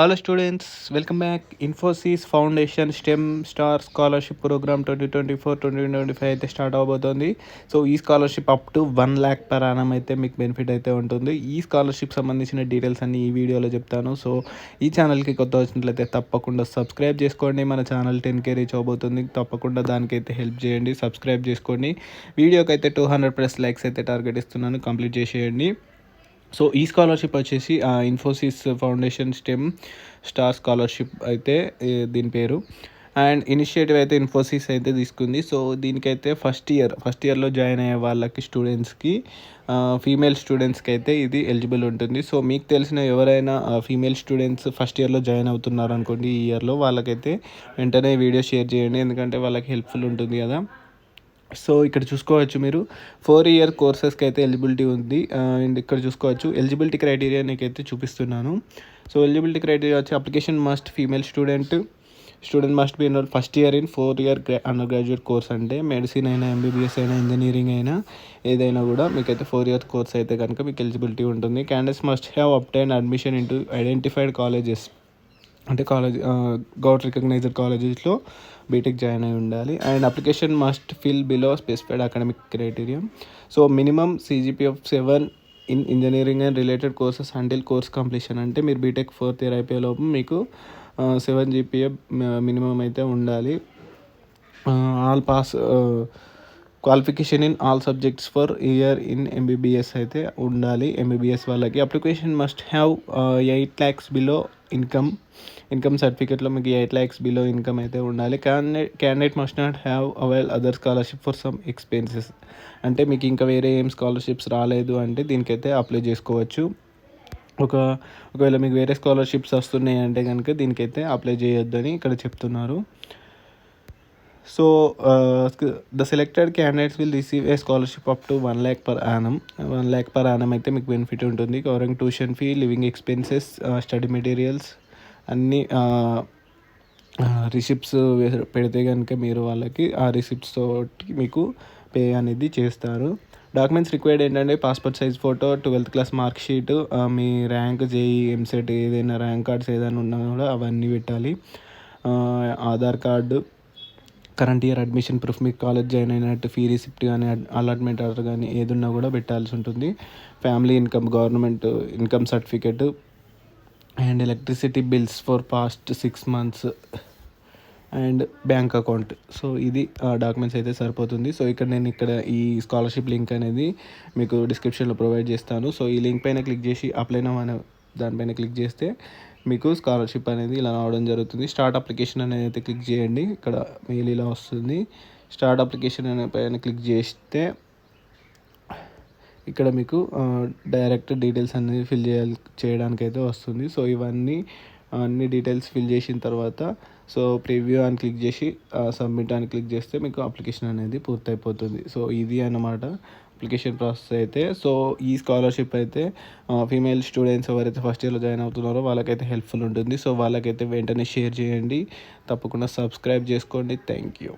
Hello students, welcome back. Infosys foundation STEM star scholarship programme 2024-2025 అయితే start అవబోతోంది. So ఈ scholarship up to 1,00,000 per annum అయితే మీకు benefit అయితే ఉంటుంది. ఈ స్కాలర్షిప్ సంబంధించిన డీటెయిల్స్ అన్ని ఈ వీడియోలో చెప్తాను. సో ఈ ఛానల్కి కొత్త వచ్చినట్లయితే తప్పకుండా సబ్స్క్రైబ్ చేసుకోండి. మన ఛానల్ 10K రీచ్ అవబోతుంది. తప్పకుండా దానికైతే హెల్ప్ చేయండి, సబ్స్క్రైబ్ చేసుకోండి. వీడియోకి అయితే 200+ లైక్స్ అయితే టార్గెట్ ఇస్తున్నాను, కంప్లీట్ చేసేయండి. సో ఈ స్కాలర్షిప్ వచ్చేసి Infosys foundation STEM star scholarship అయితే దీని పేరు. అండ్ ఇనిషియేటివ్ అయితే ఇన్ఫోసిస్ అయితే తీసుకుంది. సో దీనికైతే ఫస్ట్ ఇయర్లో జాయిన్ అయ్యే వాళ్ళకి స్టూడెంట్స్కి, ఫీమేల్ స్టూడెంట్స్కి అయితే ఇది ఎలిజిబుల్ ఉంటుంది. సో మీకు తెలిసిన ఎవరైనా ఫీమేల్ స్టూడెంట్స్ ఫస్ట్ ఇయర్లో జాయిన్ అవుతున్నారు అనుకోండి, ఈ ఇయర్లో వాళ్ళకైతే వెంటనే వీడియో షేర్ చేయండి, ఎందుకంటే వాళ్ళకి హెల్ప్ఫుల్ ఉంటుంది కదా. సో ఇక్కడ చూసుకోవచ్చు మీరు 4 ఇయర్ కోర్సెస్కి అయితే ఎలిజిబిలిటీ ఉంది. అండ్ ఇక్కడ చూసుకోవచ్చు ఎలిజిబిలిటీ క్రైటీరియా నీకైతే చూపిస్తున్నాను. సో ఎలిజిబిలిటీ క్రైటీరియా వచ్చి application must female student must be enrol first year in 4 year under graduate course. అంటే మెడిసిన్ అయినా, MBBS అయినా, ఇంజనీరింగ్ అయినా ఏదైనా కూడా మీకైతే 4 ఇయర్ కోర్స్ అయితే కనుక మీకు ఎలిజిబిలిటీ ఉంటుంది. Candidates must have obtain admission into identified colleges, అంటే గవర్నమెంట్ రికగ్నైజ్డ్ కాలేజెస్లో బీటెక్ జాయిన్ అయి ఉండాలి. And application must fill below specified academic criteria. So minimum CGPA of 7 in engineering and related courses until course completion. అంటే మీరు BTech 4th year అయిపోయేలోపు మీకు 7 GPA minimum అయితే ఉండాలి. All pass qualification in all subjects for year in MBBS అయితే ఉండాలి. MBBS వాళ్ళకి application must have 8 lakhs below income సర్టిఫికేట్లో మీకు 8 lakhs బిలో ఇన్కమ్ అయితే ఉండాలి. Candidate must not have avail other scholarship for some expenses. అంటే మీకు ఇంకా వేరే ఏం స్కాలర్షిప్స్ రాలేదు అంటే దీనికైతే అప్లై చేసుకోవచ్చు. ఒకవేళ మీకు వేరే స్కాలర్షిప్స్ వస్తున్నాయి అంటే కనుక దీనికైతే అప్లై చేయొద్దు అని ఇక్కడ చెప్తున్నారు. So the selected candidates will receive a scholarship up to 1,00,000 per Yanam. 1,00,000 per annum అయితే మీకు బెనిఫిట్ ఉంటుంది. Covering tuition fee, living expenses, study materials అన్నీ రిసిప్ట్స్ పెడితే కనుక మీరు వాళ్ళకి ఆ రిసిప్ట్స్ తోటి మీకు పే అనేది చేస్తారు. డాక్యుమెంట్స్ రిక్వైర్డ్ ఏంటంటే passport size photo, 12th class mark sheet, మీ ర్యాంక్, JEE, MCET ఏదైనా ర్యాంక్ కార్డ్స్ ఏదైనా ఉన్నా కూడా అవన్నీ పెట్టాలి. Aadhaar card, current year admission proof, మీకు కాలేజ్ జాయిన్ అయినట్టు ఫీ రిసిప్ట్ కానీ, అలాట్మెంట్ ఆర్డర్ కానీ ఏదున్నా కూడా పెట్టాల్సి ఉంటుంది. Family income, government income certificate and electricity bills for past 6 months and bank account. So ఇది డాక్యుమెంట్స్ అయితే సరిపోతుంది. సో ఇక్కడ ఈ స్కాలర్షిప్ లింక్ అనేది మీకు డిస్క్రిప్షన్లో ప్రొవైడ్ చేస్తాను. సో ఈ లింక్ పైన క్లిక్ చేసి అప్లై నౌ అనే దానిపైన క్లిక్ చేస్తే మీకు స్కాలర్షిప్ అనేది ఇలా రావడం జరుగుతుంది. స్టార్ట్ అప్లికేషన్ అనేది అయితే క్లిక్ చేయండి. ఇక్కడ మెయిల్ ఇలా వస్తుంది. స్టార్ట్ అప్లికేషన్ అనే పైన క్లిక్ చేస్తే ఇక్కడ మీకు డైరెక్ట్ డీటెయిల్స్ అనేది చేయడానికి అయితే వస్తుంది. సో అన్ని డీటెయిల్స్ ఫిల్ చేసిన తర్వాత సో ప్రివ్యూ అని క్లిక్ చేసి సబ్మిట్ అని క్లిక్ చేస్తే మీకు అప్లికేషన్ అనేది పూర్తయిపోతుంది. సో ఇది అన్నమాట అప్లికేషన్ ప్రాసెస్ అయితే. సో ఈ స్కాలర్షిప్ అయితే ఫీమేల్ స్టూడెంట్స్ ఎవరైతే ఫస్ట్ ఇయర్లో జాయిన్ అవుతున్నారో వాళ్ళకైతే హెల్ప్ఫుల్ ఉంటుంది. సో వాళ్ళకైతే వెంటనే షేర్ చేయండి, తప్పకుండా సబ్స్క్రైబ్ చేసుకోండి. Thank you.